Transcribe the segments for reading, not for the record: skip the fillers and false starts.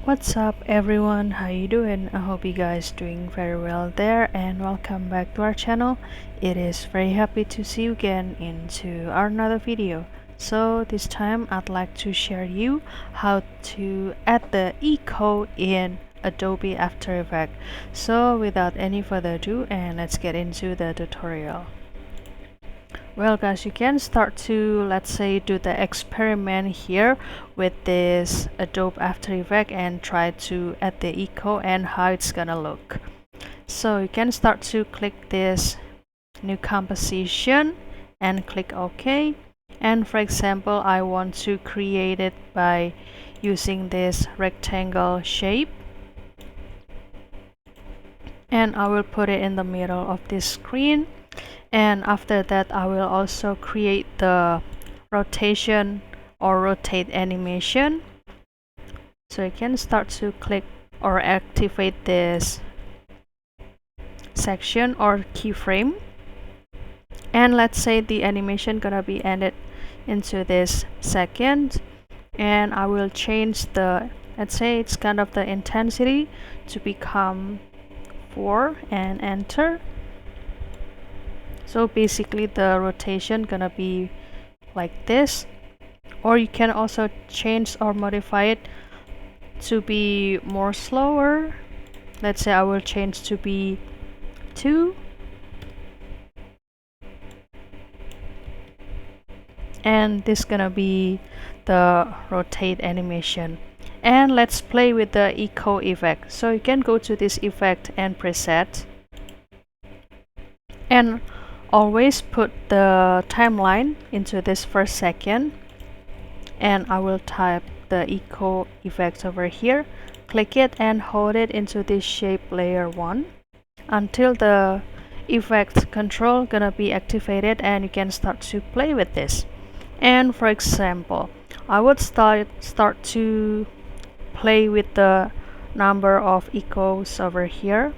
What's up everyone, how you doing? I hope you guys doing very well there, and welcome back to our channel. It is very happy to see you again into our another video. So this time I'd like to share you how to add the echo in Adobe After Effects. So without any further ado, and let's get into the tutorial. Well guys, you can start to, let's say, do the experiment here with this Adobe After Effects and try to add the echo and how it's gonna look. So you can start to click this new composition and click OK. And for example, I want to create it by using this rectangle shape, and I will put it in the middle of this screen. And after that, I will also create the rotation or rotate animation. So you can start to click or activate this section or keyframe. And let's say the animation gonna be ended into this second. And I will change the, let's say it's kind of the intensity to become 4 and enter. So basically the rotation gonna be like this, or you can also change or modify it to be more slower. Let's say I will change to be 2, and this gonna be the rotate animation. And let's play with the echo effect. So you can go to this effect and preset, and always put the timeline into this first second, and I will type the echo effect over here, click it and hold it into this shape layer 1 until the effect control gonna be activated, and you can start to play with this. And for example, I would start to play with the number of echoes over here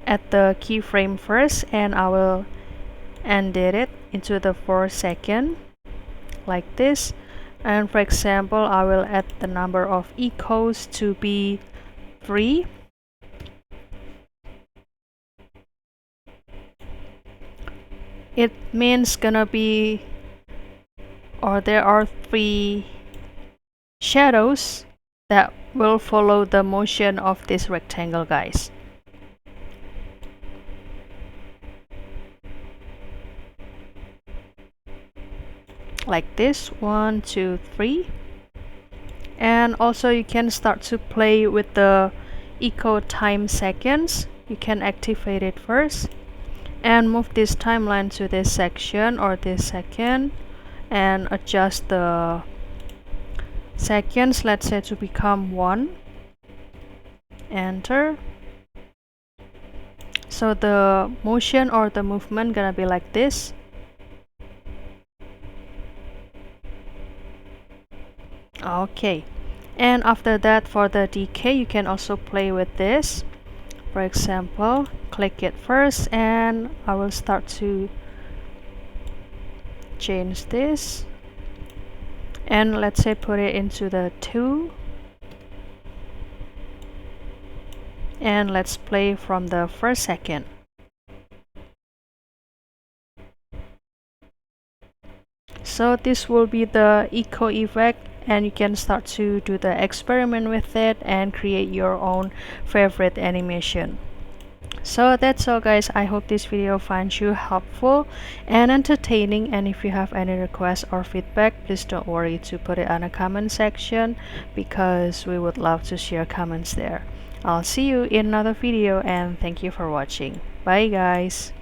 at the keyframe first, and I will edit it into the 4-second like this. And for example, I will add the number of echoes to be 3. It means gonna be, or there are 3 shadows that will follow the motion of this rectangle, guys. Like this, 1, 2, 3. And also you can start to play with the echo time seconds. You can activate it first and move this timeline to this section or this second, and adjust the seconds, let's say, to become 1. Enter. So the motion or the movement gonna be like this. Okay, and after that, for the decay, you can also play with this. For example, click it first, and I will start to change this, and let's say put it into the 2, and let's play from the first second. So this will be the echo effect, and you can start to do the experiment with it and create your own favorite animation. So that's all guys. I hope this video finds you helpful and entertaining, and if you have any requests or feedback, please don't worry to put it on a comment section, because we would love to share comments there. I'll see you in another video, and thank you for watching. Bye guys.